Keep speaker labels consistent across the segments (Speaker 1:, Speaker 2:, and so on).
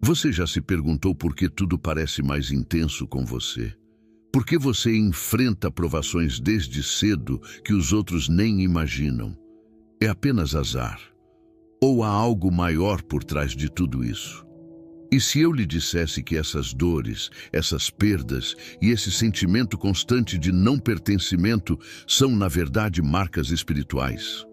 Speaker 1: Você já se perguntou por que tudo parece mais intenso com você? Por que você enfrenta provações desde cedo que os outros nem imaginam? É apenas azar? Ou há algo maior por trás de tudo isso? E se eu lhe dissesse que essas dores, essas perdas e esse sentimento constante de não pertencimento são, na verdade, marcas espirituais?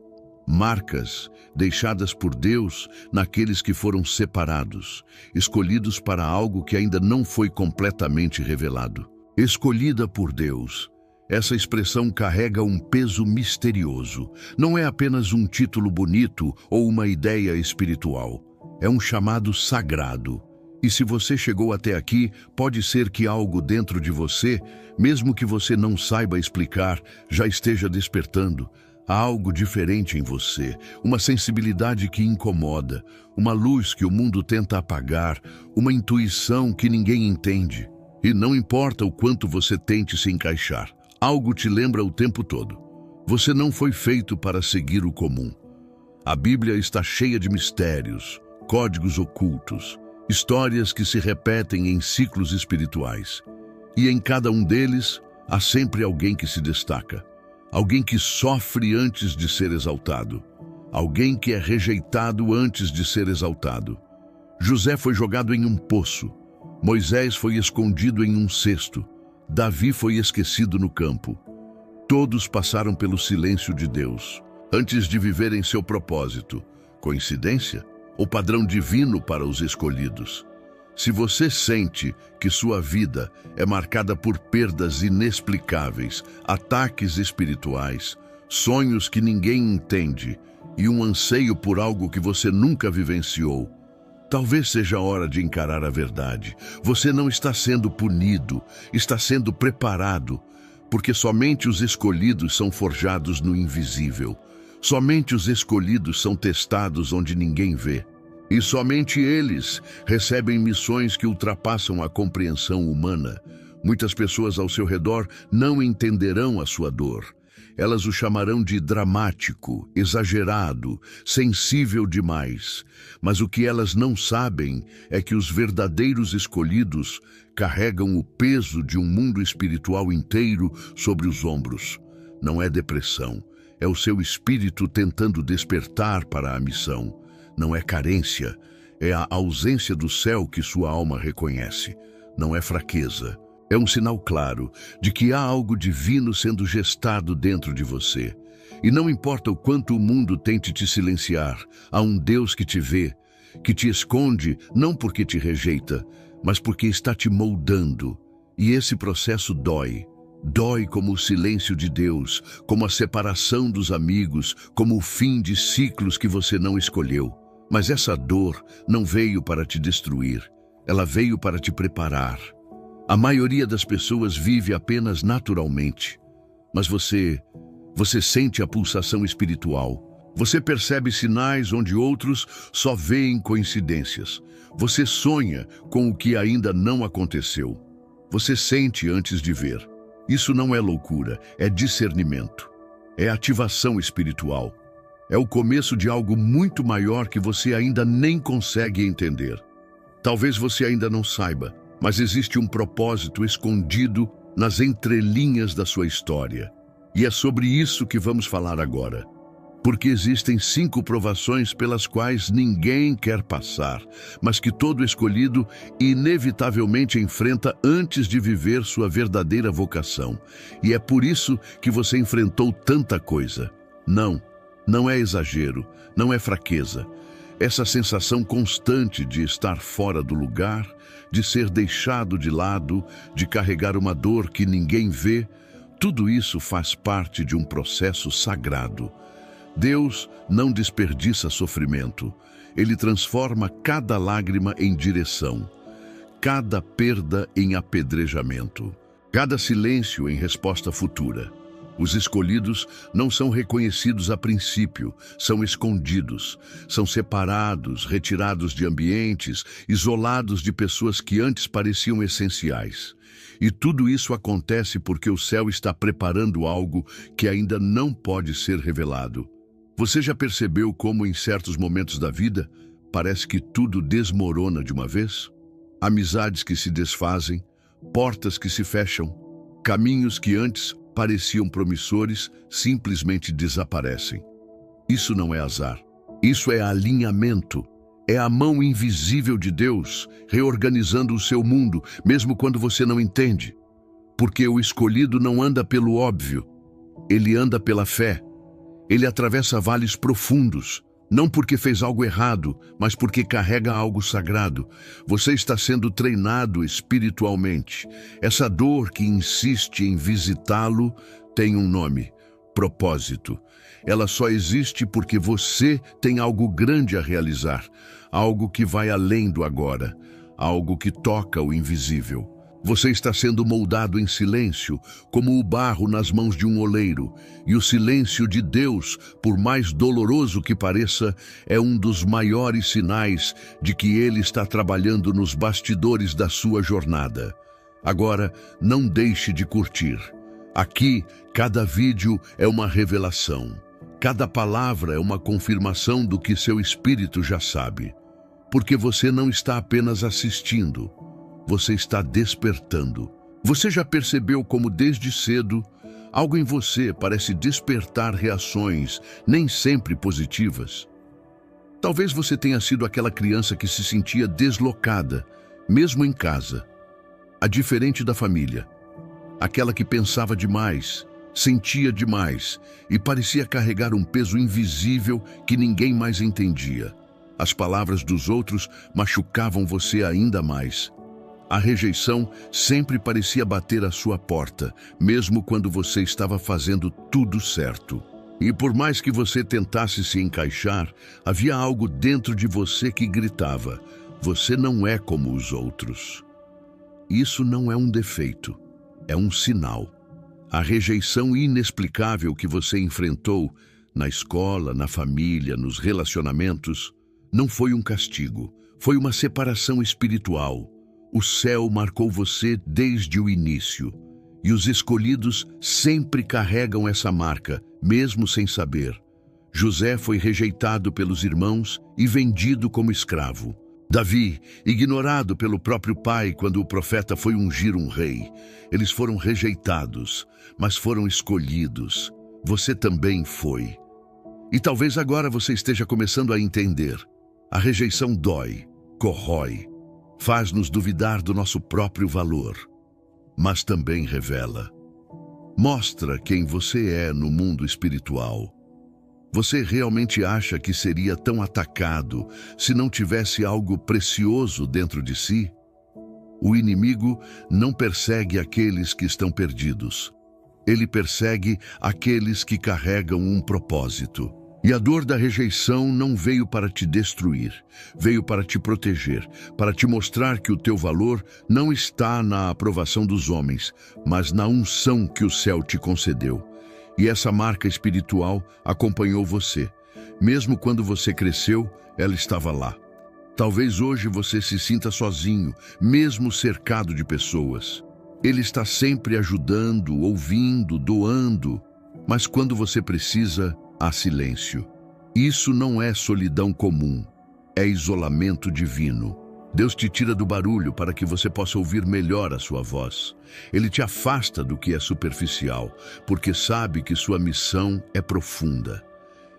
Speaker 1: Marcas deixadas por Deus naqueles que foram separados, escolhidos para algo que ainda não foi completamente revelado. Escolhida por Deus. Essa expressão carrega um peso misterioso. Não é apenas um título bonito ou uma ideia espiritual. É um chamado sagrado. E se você chegou até aqui, pode ser que algo dentro de você, mesmo que você não saiba explicar, já esteja despertando. Há algo diferente em você, uma sensibilidade que incomoda, uma luz que o mundo tenta apagar, uma intuição que ninguém entende. E não importa o quanto você tente se encaixar, algo te lembra o tempo todo. Você não foi feito para seguir o comum. A Bíblia está cheia de mistérios, códigos ocultos, histórias que se repetem em ciclos espirituais. E em cada um deles, há sempre alguém que se destaca. Alguém que sofre antes de ser exaltado. Alguém que é rejeitado antes de ser exaltado. José foi jogado em um poço. Moisés foi escondido em um cesto. Davi foi esquecido no campo. Todos passaram pelo silêncio de Deus, antes de viverem seu propósito. Coincidência? Ou padrão divino para os escolhidos? Se você sente que sua vida é marcada por perdas inexplicáveis, ataques espirituais, sonhos que ninguém entende e um anseio por algo que você nunca vivenciou, talvez seja a hora de encarar a verdade. Você não está sendo punido, está sendo preparado, porque somente os escolhidos são forjados no invisível. Somente os escolhidos são testados onde ninguém vê. E somente eles recebem missões que ultrapassam a compreensão humana. Muitas pessoas ao seu redor não entenderão a sua dor. Elas o chamarão de dramático, exagerado, sensível demais. Mas o que elas não sabem é que os verdadeiros escolhidos carregam o peso de um mundo espiritual inteiro sobre os ombros. Não é depressão, é o seu espírito tentando despertar para a missão. Não é carência, é a ausência do céu que sua alma reconhece. Não é fraqueza, é um sinal claro de que há algo divino sendo gestado dentro de você. E não importa o quanto o mundo tente te silenciar, há um Deus que te vê, que te esconde não porque te rejeita, mas porque está te moldando. E esse processo dói. Dói como o silêncio de Deus, como a separação dos amigos, como o fim de ciclos que você não escolheu. Mas essa dor não veio para te destruir, ela veio para te preparar. A maioria das pessoas vive apenas naturalmente, mas você sente a pulsação espiritual. Você percebe sinais onde outros só veem coincidências. Você sonha com o que ainda não aconteceu. Você sente antes de ver. Isso não é loucura, é discernimento. É ativação espiritual. É o começo de algo muito maior que você ainda nem consegue entender. Talvez você ainda não saiba, mas existe um propósito escondido nas entrelinhas da sua história. E é sobre isso que vamos falar agora. Porque existem 5 provações pelas quais ninguém quer passar, mas que todo escolhido inevitavelmente enfrenta antes de viver sua verdadeira vocação. E é por isso que você enfrentou tanta coisa. Não é exagero, não é fraqueza. Essa sensação constante de estar fora do lugar, de ser deixado de lado, de carregar uma dor que ninguém vê, tudo isso faz parte de um processo sagrado. Deus não desperdiça sofrimento. Ele transforma cada lágrima em direção, cada perda em apedrejamento, cada silêncio em resposta futura. Os escolhidos não são reconhecidos a princípio, são escondidos, são separados, retirados de ambientes, isolados de pessoas que antes pareciam essenciais. E tudo isso acontece porque o céu está preparando algo que ainda não pode ser revelado. Você já percebeu como, em certos momentos da vida, parece que tudo desmorona de uma vez? Amizades que se desfazem, portas que se fecham, caminhos que antes pareciam promissores simplesmente desaparecem. Isso não é azar. Isso é alinhamento. É a mão invisível de Deus reorganizando o seu mundo, mesmo quando você não entende. Porque o escolhido não anda pelo óbvio, ele anda pela fé. Ele atravessa vales profundos, não porque fez algo errado, mas porque carrega algo sagrado. Você está sendo treinado espiritualmente. Essa dor que insiste em visitá-lo tem um nome: propósito. Ela só existe porque você tem algo grande a realizar, algo que vai além do agora, algo que toca o invisível. Você está sendo moldado em silêncio, como o barro nas mãos de um oleiro, e o silêncio de Deus, por mais doloroso que pareça, é um dos maiores sinais de que Ele está trabalhando nos bastidores da sua jornada. Agora, não deixe de curtir. Aqui, cada vídeo é uma revelação. Cada palavra é uma confirmação do que seu espírito já sabe. Porque você não está apenas assistindo, você está despertando. Você já percebeu como desde cedo algo em você parece despertar reações nem sempre positivas? Talvez você tenha sido aquela criança que se sentia deslocada, mesmo em casa. A diferente da família. Aquela que pensava demais, sentia demais e parecia carregar um peso invisível que ninguém mais entendia. As palavras dos outros machucavam você ainda mais. A rejeição sempre parecia bater à sua porta, mesmo quando você estava fazendo tudo certo. E por mais que você tentasse se encaixar, havia algo dentro de você que gritava: você não é como os outros. Isso não é um defeito, é um sinal. A rejeição inexplicável que você enfrentou na escola, na família, nos relacionamentos, não foi um castigo, foi uma separação espiritual. O céu marcou você desde o início, e os escolhidos sempre carregam essa marca, mesmo sem saber. José foi rejeitado pelos irmãos e vendido como escravo. Davi, ignorado pelo próprio pai quando o profeta foi ungir um rei. Eles foram rejeitados, mas foram escolhidos. Você também foi. E talvez agora você esteja começando a entender. A rejeição dói, corrói, faz-nos duvidar do nosso próprio valor, mas também revela. Mostra quem você é no mundo espiritual. Você realmente acha que seria tão atacado se não tivesse algo precioso dentro de si? O inimigo não persegue aqueles que estão perdidos. Ele persegue aqueles que carregam um propósito. E a dor da rejeição não veio para te destruir, veio para te proteger, para te mostrar que o teu valor não está na aprovação dos homens, mas na unção que o céu te concedeu. E essa marca espiritual acompanhou você. Mesmo quando você cresceu, ela estava lá. Talvez hoje você se sinta sozinho, mesmo cercado de pessoas. Ele está sempre ajudando, ouvindo, doando, mas quando você precisa, há silêncio. Isso não é solidão comum, é isolamento divino. Deus te tira do barulho para que você possa ouvir melhor a sua voz. Ele te afasta do que é superficial, porque sabe que sua missão é profunda.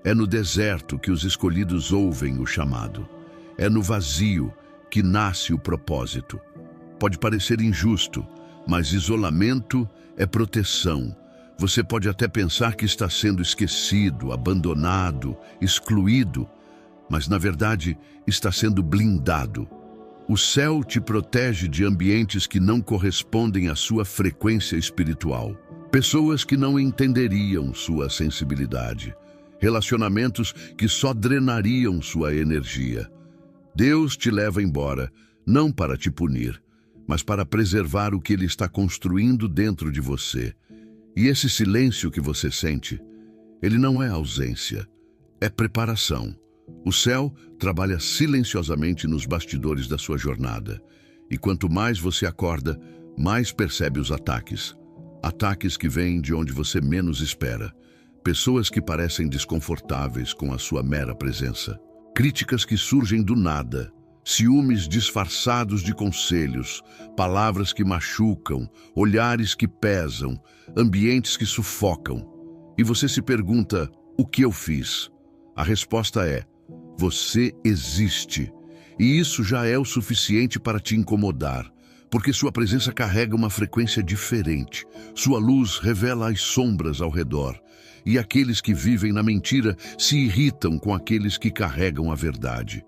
Speaker 1: É no deserto que os escolhidos ouvem o chamado. É no vazio que nasce o propósito. Pode parecer injusto, mas isolamento é proteção. Você pode até pensar que está sendo esquecido, abandonado, excluído, mas na verdade está sendo blindado. O céu te protege de ambientes que não correspondem à sua frequência espiritual. Pessoas que não entenderiam sua sensibilidade. Relacionamentos que só drenariam sua energia. Deus te leva embora, não para te punir, mas para preservar o que Ele está construindo dentro de você. E esse silêncio que você sente, ele não é ausência, é preparação. O céu trabalha silenciosamente nos bastidores da sua jornada. E quanto mais você acorda, mais percebe os ataques. Ataques que vêm de onde você menos espera. Pessoas que parecem desconfortáveis com a sua mera presença. críticas que surgem do nada, ciúmes disfarçados de conselhos, palavras que machucam, olhares que pesam, ambientes que sufocam. E você se pergunta, o que eu fiz? A resposta é, você existe. E isso já é o suficiente para te incomodar, porque sua presença carrega uma frequência diferente. Sua luz revela as sombras ao redor, e aqueles que vivem na mentira se irritam com aqueles que carregam a verdade.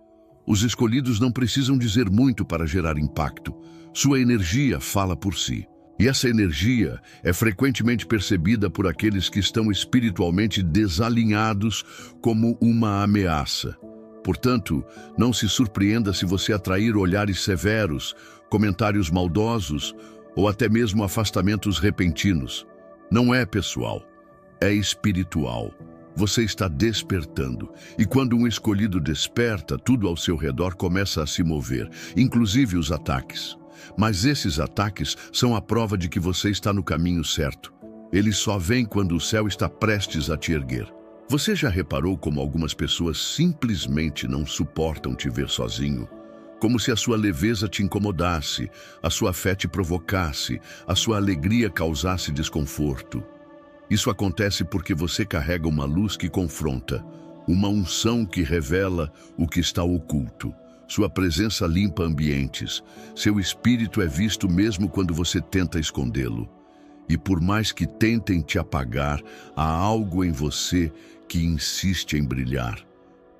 Speaker 1: Os escolhidos não precisam dizer muito para gerar impacto. Sua energia fala por si. E essa energia é frequentemente percebida por aqueles que estão espiritualmente desalinhados como uma ameaça. Portanto, não se surpreenda se você atrair olhares severos, comentários maldosos ou até mesmo afastamentos repentinos. Não é pessoal, é espiritual. Você está despertando, e quando um escolhido desperta, tudo ao seu redor começa a se mover, inclusive os ataques. Mas esses ataques são a prova de que você está no caminho certo. Eles só vêm quando o céu está prestes a te erguer. Você já reparou como algumas pessoas simplesmente não suportam te ver sozinho? Como se a sua leveza te incomodasse, a sua fé te provocasse, a sua alegria causasse desconforto. Isso acontece porque você carrega uma luz que confronta, uma unção que revela o que está oculto. Sua presença limpa ambientes. Seu espírito é visto mesmo quando você tenta escondê-lo. E por mais que tentem te apagar, há algo em você que insiste em brilhar,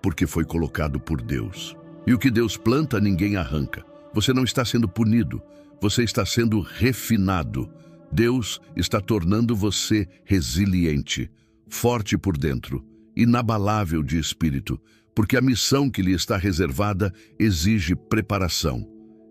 Speaker 1: porque foi colocado por Deus. E o que Deus planta, ninguém arranca. Você não está sendo punido, você está sendo refinado. Deus está tornando você resiliente, forte por dentro, inabalável de espírito, porque a missão que lhe está reservada exige preparação,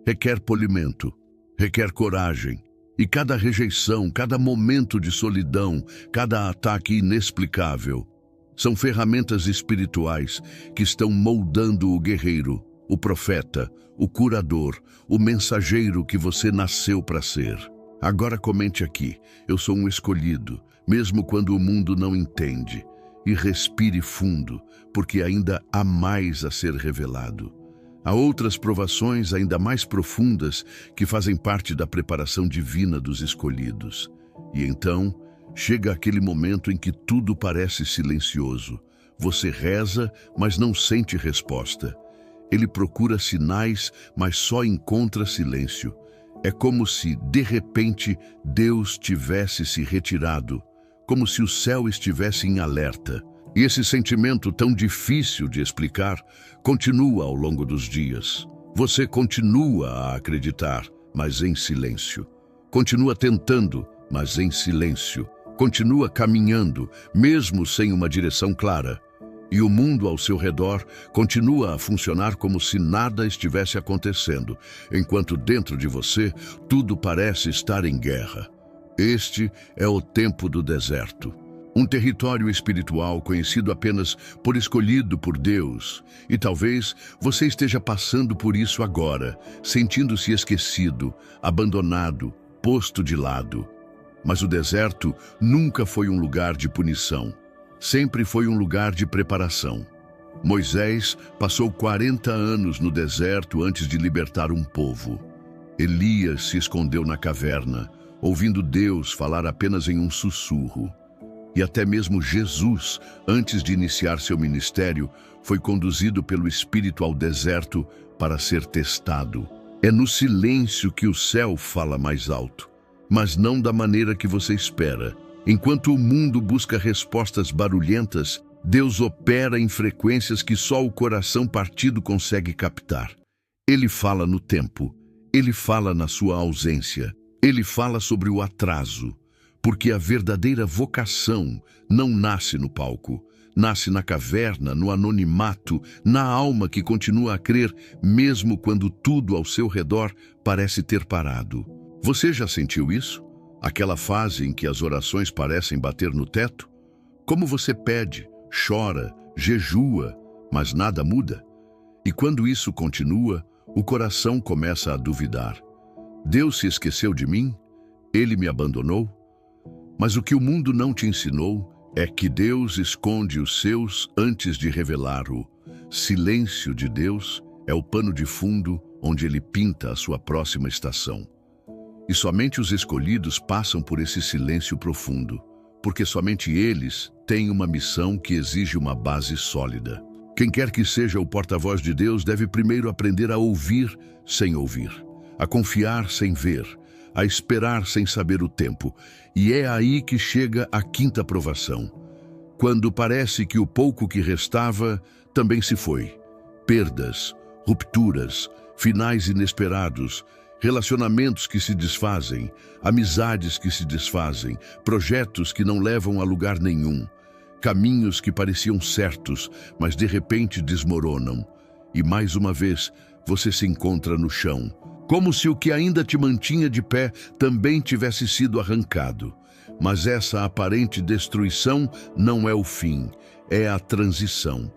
Speaker 1: requer polimento, requer coragem. E cada rejeição, cada momento de solidão, cada ataque inexplicável, são ferramentas espirituais que estão moldando o guerreiro, o profeta, o curador, o mensageiro que você nasceu para ser. Agora comente aqui, eu sou um escolhido, mesmo quando o mundo não entende. E respire fundo, porque ainda há mais a ser revelado. Há outras provações ainda mais profundas que fazem parte da preparação divina dos escolhidos. E então, chega aquele momento em que tudo parece silencioso. Você reza, mas não sente resposta. Ele procura sinais, mas só encontra silêncio. É como se, de repente, Deus tivesse se retirado, como se o céu estivesse em alerta. E esse sentimento tão difícil de explicar continua ao longo dos dias. Você continua a acreditar, mas em silêncio. Continua tentando, mas em silêncio. Continua caminhando, mesmo sem uma direção clara. E o mundo ao seu redor continua a funcionar como se nada estivesse acontecendo, enquanto dentro de você tudo parece estar em guerra. Este é o tempo do deserto. Um território espiritual conhecido apenas por escolhido por Deus. E talvez você esteja passando por isso agora, sentindo-se esquecido, abandonado, posto de lado. Mas o deserto nunca foi um lugar de punição. Sempre foi um lugar de preparação. Moisés passou 40 anos no deserto antes de libertar um povo. Elias se escondeu na caverna, ouvindo Deus falar apenas em um sussurro. E até mesmo Jesus, antes de iniciar seu ministério, foi conduzido pelo Espírito ao deserto para ser testado. É no silêncio que o céu fala mais alto, mas não da maneira que você espera. Enquanto o mundo busca respostas barulhentas, Deus opera em frequências que só o coração partido consegue captar. Ele fala no tempo, ele fala na sua ausência, ele fala sobre o atraso. Porque a verdadeira vocação não nasce no palco, nasce na caverna, no anonimato, na alma que continua a crer, mesmo quando tudo ao seu redor parece ter parado. Você já sentiu isso? Aquela fase em que as orações parecem bater no teto? Como você pede, chora, jejua, mas nada muda? E quando isso continua, o coração começa a duvidar. Deus se esqueceu de mim? Ele me abandonou? Mas o que o mundo não te ensinou é que Deus esconde os seus antes de revelar-o. Silêncio de Deus é o pano de fundo onde Ele pinta a sua próxima estação. E somente os escolhidos passam por esse silêncio profundo, porque somente eles têm uma missão que exige uma base sólida. Quem quer que seja o porta-voz de Deus deve primeiro aprender a ouvir sem ouvir, a confiar sem ver, a esperar sem saber o tempo. E é aí que chega a quinta provação, quando parece que o pouco que restava também se foi. Perdas, rupturas, finais inesperados, relacionamentos que se desfazem, amizades que se desfazem, projetos que não levam a lugar nenhum, caminhos que pareciam certos, mas de repente desmoronam. E mais uma vez, você se encontra no chão, como se o que ainda te mantinha de pé também tivesse sido arrancado. Mas essa aparente destruição não é o fim, é a transição.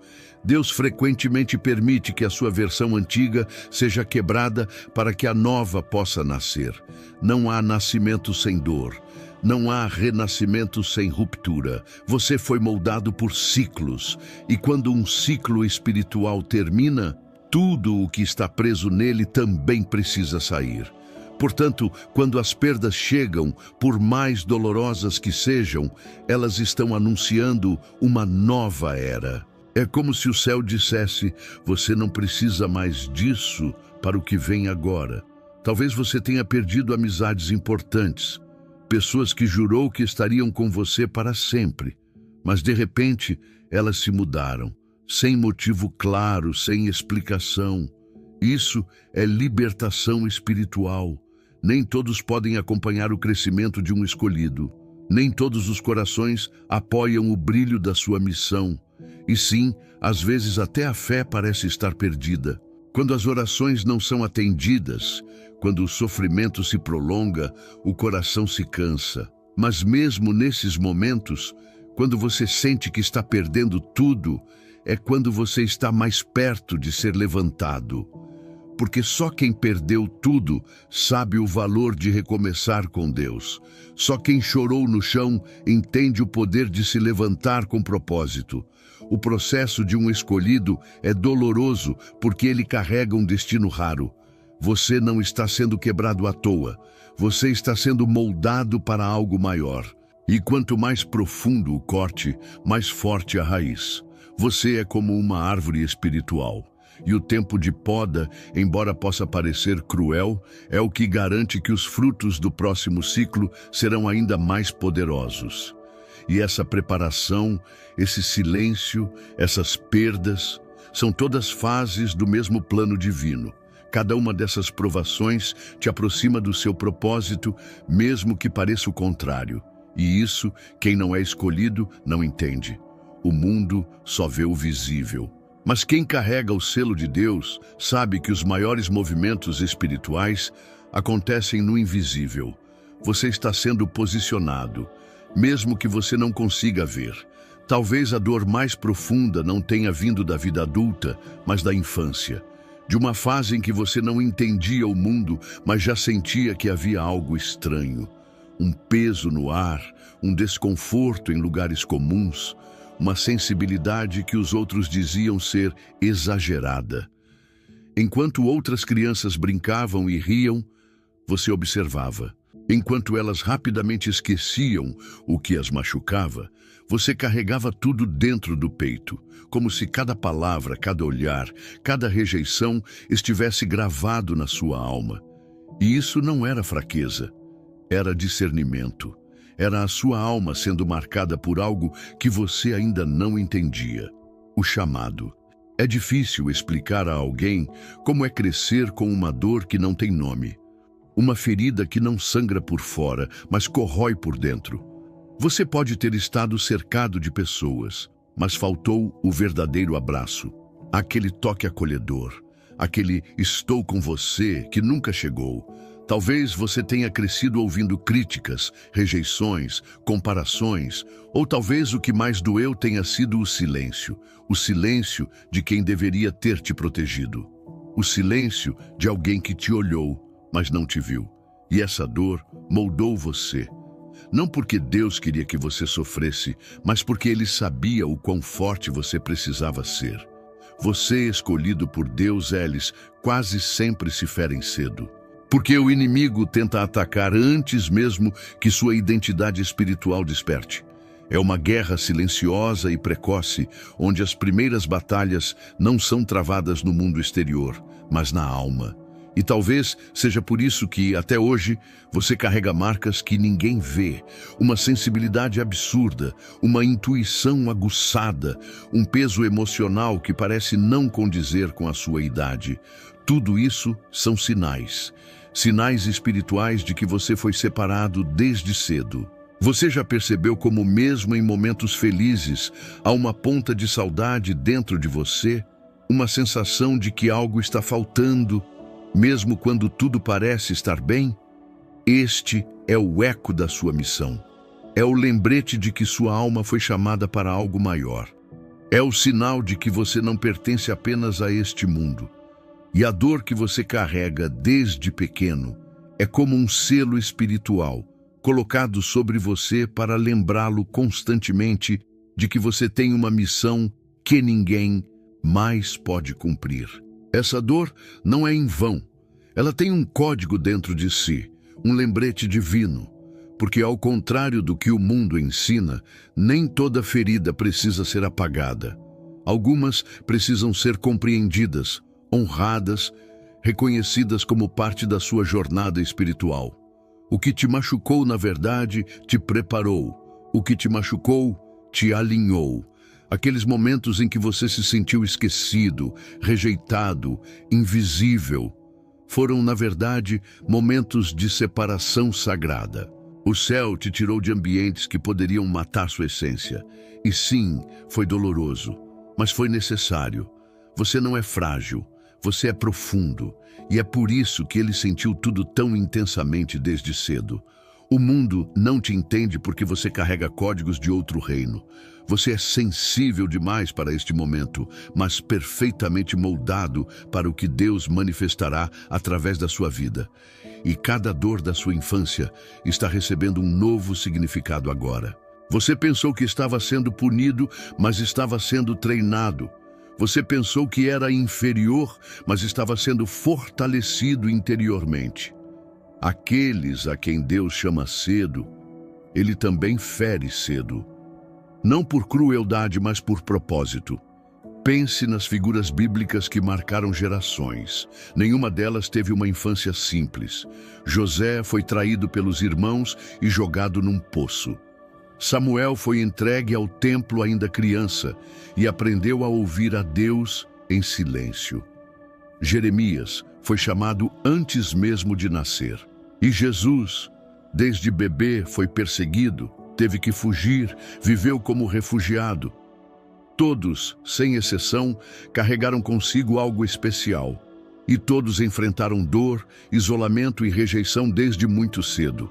Speaker 1: Deus frequentemente permite que a sua versão antiga seja quebrada para que a nova possa nascer. Não há nascimento sem dor. Não há renascimento sem ruptura. Você foi moldado por ciclos, e quando um ciclo espiritual termina, tudo o que está preso nele também precisa sair. Portanto, quando as perdas chegam, por mais dolorosas que sejam, elas estão anunciando uma nova era. É como se o céu dissesse: você não precisa mais disso para o que vem agora. Talvez você tenha perdido amizades importantes, pessoas que jurou que estariam com você para sempre, mas de repente elas se mudaram, sem motivo claro, sem explicação. Isso é libertação espiritual. Nem todos podem acompanhar o crescimento de um escolhido. Nem todos os corações apoiam o brilho da sua missão. E sim, às vezes até a fé parece estar perdida. Quando as orações não são atendidas, quando o sofrimento se prolonga, o coração se cansa. Mas mesmo nesses momentos, quando você sente que está perdendo tudo, é quando você está mais perto de ser levantado. Porque só quem perdeu tudo sabe o valor de recomeçar com Deus. Só quem chorou no chão entende o poder de se levantar com propósito. O processo de um escolhido é doloroso porque ele carrega um destino raro. Você não está sendo quebrado à toa. Você está sendo moldado para algo maior. E quanto mais profundo o corte, mais forte a raiz. Você é como uma árvore espiritual. E o tempo de poda, embora possa parecer cruel, é o que garante que os frutos do próximo ciclo serão ainda mais poderosos. E essa preparação, esse silêncio, essas perdas, são todas fases do mesmo plano divino. Cada uma dessas provações te aproxima do seu propósito, mesmo que pareça o contrário. E isso, quem não é escolhido, não entende. O mundo só vê o visível. Mas quem carrega o selo de Deus sabe que os maiores movimentos espirituais acontecem no invisível. Você está sendo posicionado, mesmo que você não consiga ver. Talvez a dor mais profunda não tenha vindo da vida adulta, mas da infância. De uma fase em que você não entendia o mundo, mas já sentia que havia algo estranho. Um peso no ar, um desconforto em lugares comuns, uma sensibilidade que os outros diziam ser exagerada. Enquanto outras crianças brincavam e riam, você observava. Enquanto elas rapidamente esqueciam o que as machucava, você carregava tudo dentro do peito, como se cada palavra, cada olhar, cada rejeição estivesse gravado na sua alma. E isso não era fraqueza, era discernimento. Era a sua alma sendo marcada por algo que você ainda não entendia. O chamado. É difícil explicar a alguém como é crescer com uma dor que não tem nome. Uma ferida que não sangra por fora, mas corrói por dentro. Você pode ter estado cercado de pessoas, mas faltou o verdadeiro abraço. Aquele toque acolhedor. Aquele estou com você que nunca chegou. Talvez você tenha crescido ouvindo críticas, rejeições, comparações, ou talvez o que mais doeu tenha sido o silêncio de quem deveria ter te protegido. O silêncio de alguém que te olhou, mas não te viu. E essa dor moldou você. Não porque Deus queria que você sofresse, mas porque Ele sabia o quão forte você precisava ser. você, escolhido por Deus, eles quase sempre se ferem cedo. Porque o inimigo tenta atacar antes mesmo que sua identidade espiritual desperte. É uma guerra silenciosa e precoce, onde as primeiras batalhas não são travadas no mundo exterior, mas na alma. E talvez seja por isso que, até hoje, você carrega marcas que ninguém vê, uma sensibilidade absurda, uma intuição aguçada, um peso emocional que parece não condizer com a sua idade. Tudo isso são sinais. Sinais espirituais de que você foi separado desde cedo. Você já percebeu como mesmo em momentos felizes, há uma ponta de saudade dentro de você? Uma sensação de que algo está faltando, mesmo quando tudo parece estar bem? Este é o eco da sua missão. É o lembrete de que sua alma foi chamada para algo maior. É o sinal de que você não pertence apenas a este mundo. E a dor que você carrega desde pequeno é como um selo espiritual, colocado sobre você para lembrá-lo constantemente de que você tem uma missão que ninguém mais pode cumprir. Essa dor não é em vão. Ela tem um código dentro de si, um lembrete divino, porque ao contrário do que o mundo ensina, nem toda ferida precisa ser apagada. Algumas precisam ser compreendidas, honradas, reconhecidas como parte da sua jornada espiritual. O que te machucou, na verdade, te preparou. O que te machucou, te alinhou. Aqueles momentos em que você se sentiu esquecido, rejeitado, invisível, foram, na verdade, momentos de separação sagrada. O céu te tirou de ambientes que poderiam matar sua essência. E sim, foi doloroso, mas foi necessário. Você não é frágil, você é profundo. E é por isso que ele sentiu tudo tão intensamente desde cedo. O mundo não te entende porque você carrega códigos de outro reino. Você é sensível demais para este momento, mas perfeitamente moldado para o que Deus manifestará através da sua vida. E cada dor da sua infância está recebendo um novo significado agora. Você pensou que estava sendo punido, mas estava sendo treinado. Você pensou que era inferior, mas estava sendo fortalecido interiormente. Aqueles a quem Deus chama cedo, Ele também fere cedo. Não por crueldade, mas por propósito. Pense nas figuras bíblicas que marcaram gerações. Nenhuma delas teve uma infância simples. José foi traído pelos irmãos e jogado num poço. Samuel foi entregue ao templo ainda criança e aprendeu a ouvir a Deus em silêncio. Jeremias foi chamado antes mesmo de nascer. E Jesus, desde bebê, foi perseguido, teve que fugir, viveu como refugiado. Todos, sem exceção, carregaram consigo algo especial. E todos enfrentaram dor, isolamento e rejeição desde muito cedo.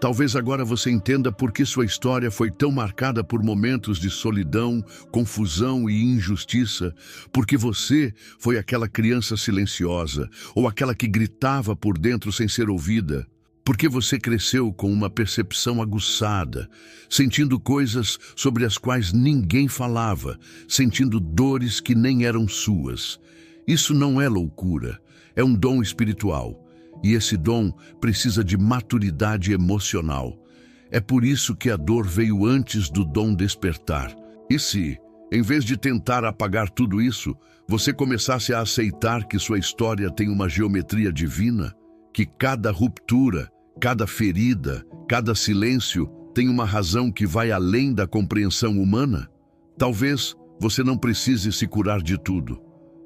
Speaker 1: Talvez agora você entenda por que sua história foi tão marcada por momentos de solidão, confusão e injustiça, porque você foi aquela criança silenciosa, ou aquela que gritava por dentro sem ser ouvida, porque você cresceu com uma percepção aguçada, sentindo coisas sobre as quais ninguém falava, sentindo dores que nem eram suas. Isso não é loucura, é um dom espiritual. E esse dom precisa de maturidade emocional. É por isso que a dor veio antes do dom despertar. E se, em vez de tentar apagar tudo isso, você começasse a aceitar que sua história tem uma geometria divina, que cada ruptura, cada ferida, cada silêncio tem uma razão que vai além da compreensão humana? Talvez você não precise se curar de tudo.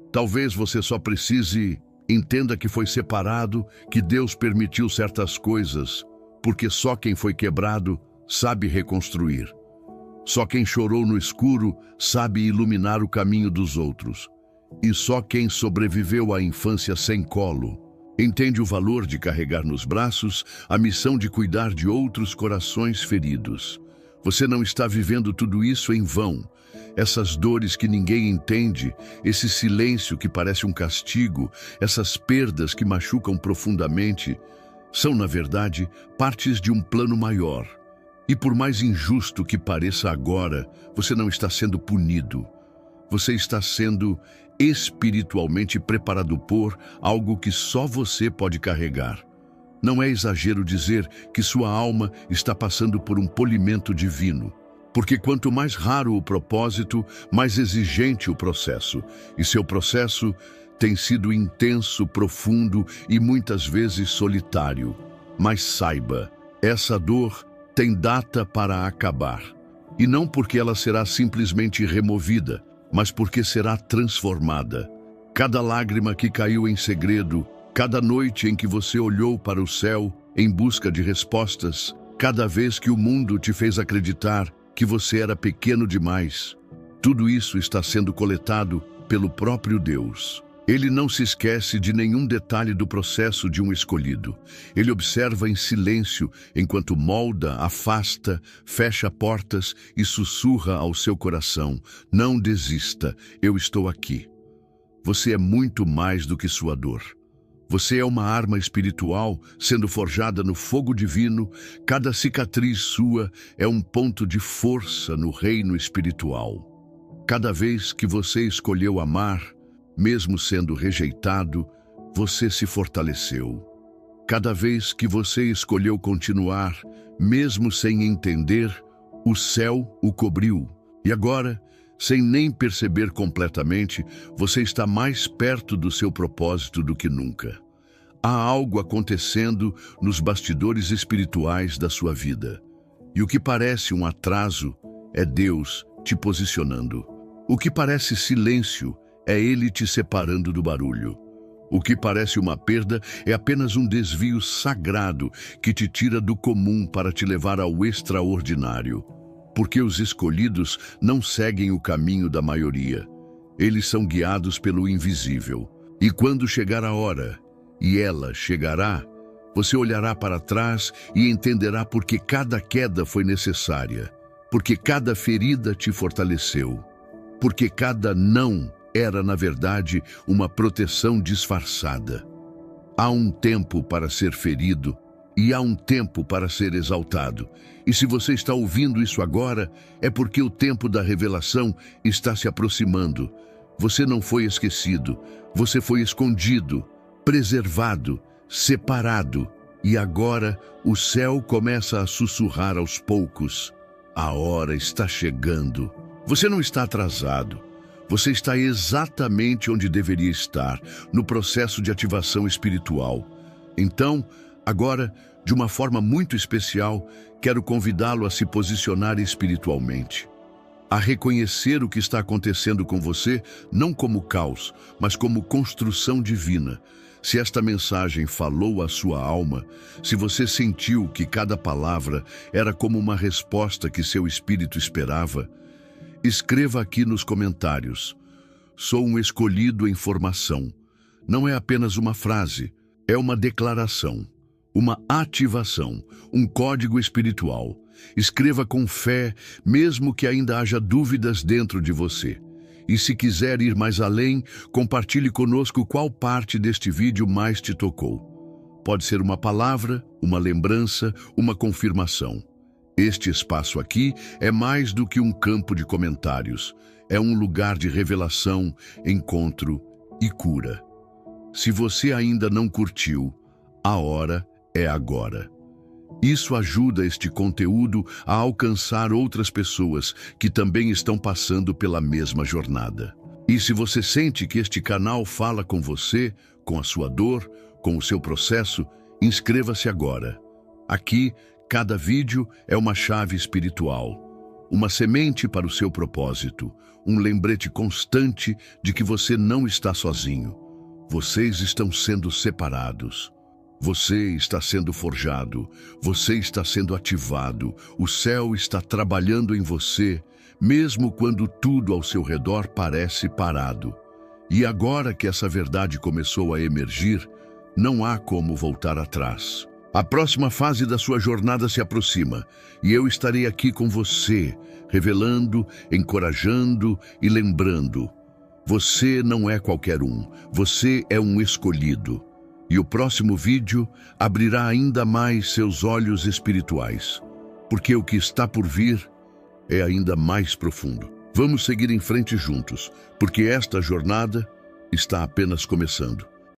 Speaker 1: Talvez você só precise... Entenda que foi separado, que Deus permitiu certas coisas, porque só quem foi quebrado sabe reconstruir. Só quem chorou no escuro sabe iluminar o caminho dos outros. E só quem sobreviveu à infância sem colo entende o valor de carregar nos braços a missão de cuidar de outros corações feridos. Você não está vivendo tudo isso em vão. Essas dores que ninguém entende, esse silêncio que parece um castigo, essas perdas que machucam profundamente, são, na verdade, partes de um plano maior. E por mais injusto que pareça agora, você não está sendo punido. Você está sendo espiritualmente preparado por algo que só você pode carregar. Não é exagero dizer que sua alma está passando por um polimento divino, porque quanto mais raro o propósito, mais exigente o processo, e seu processo tem sido intenso, profundo e muitas vezes solitário. Mas saiba, essa dor tem data para acabar, e não porque ela será simplesmente removida, mas porque será transformada. Cada lágrima que caiu em segredo, cada noite em que você olhou para o céu em busca de respostas, cada vez que o mundo te fez acreditar que você era pequeno demais, tudo isso está sendo coletado pelo próprio Deus. Ele não se esquece de nenhum detalhe do processo de um escolhido. Ele observa em silêncio enquanto molda, afasta, fecha portas e sussurra ao seu coração: não desista, eu estou aqui. Você é muito mais do que sua dor. Você é uma arma espiritual sendo forjada no fogo divino. Cada cicatriz sua é um ponto de força no reino espiritual. Cada vez que você escolheu amar, mesmo sendo rejeitado, você se fortaleceu. Cada vez que você escolheu continuar, mesmo sem entender, o céu o cobriu. E agora, sem nem perceber completamente, você está mais perto do seu propósito do que nunca. Há algo acontecendo nos bastidores espirituais da sua vida. E o que parece um atraso é Deus te posicionando. O que parece silêncio é Ele te separando do barulho. O que parece uma perda é apenas um desvio sagrado que te tira do comum para te levar ao extraordinário. Porque os escolhidos não seguem o caminho da maioria. Eles são guiados pelo invisível. E quando chegar a hora, e ela chegará, você olhará para trás e entenderá por que cada queda foi necessária. Porque cada ferida te fortaleceu. Porque cada não era, na verdade, uma proteção disfarçada. Há um tempo para ser ferido e há um tempo para ser exaltado. E se você está ouvindo isso agora, é porque o tempo da revelação está se aproximando. Você não foi esquecido, você foi escondido, preservado, separado. E agora o céu começa a sussurrar aos poucos. A hora está chegando. Você não está atrasado. Você está exatamente onde deveria estar, no processo de ativação espiritual. Então, agora, de uma forma muito especial, quero convidá-lo a se posicionar espiritualmente. A reconhecer o que está acontecendo com você, não como caos, mas como construção divina. Se esta mensagem falou à sua alma, se você sentiu que cada palavra era como uma resposta que seu espírito esperava, escreva aqui nos comentários: sou um escolhido em formação. Não é apenas uma frase, é uma declaração, uma ativação, um código espiritual. Escreva com fé, mesmo que ainda haja dúvidas dentro de você. E se quiser ir mais além, compartilhe conosco qual parte deste vídeo mais te tocou. Pode ser uma palavra, uma lembrança, uma confirmação. Este espaço aqui é mais do que um campo de comentários. É um lugar de revelação, encontro e cura. Se você ainda não curtiu, a hora é agora. Isso ajuda este conteúdo a alcançar outras pessoas que também estão passando pela mesma jornada. E se você sente que este canal fala com você, com a sua dor, com o seu processo, inscreva-se agora. Aqui, cada vídeo é uma chave espiritual, uma semente para o seu propósito, um lembrete constante de que você não está sozinho. Vocês estão sendo separados. Você está sendo forjado, você está sendo ativado, o céu está trabalhando em você, mesmo quando tudo ao seu redor parece parado. E agora que essa verdade começou a emergir, não há como voltar atrás. A próxima fase da sua jornada se aproxima, e eu estarei aqui com você, revelando, encorajando e lembrando. Você não é qualquer um, você é um escolhido. E o próximo vídeo abrirá ainda mais seus olhos espirituais, porque o que está por vir é ainda mais profundo. Vamos seguir em frente juntos, porque esta jornada está apenas começando.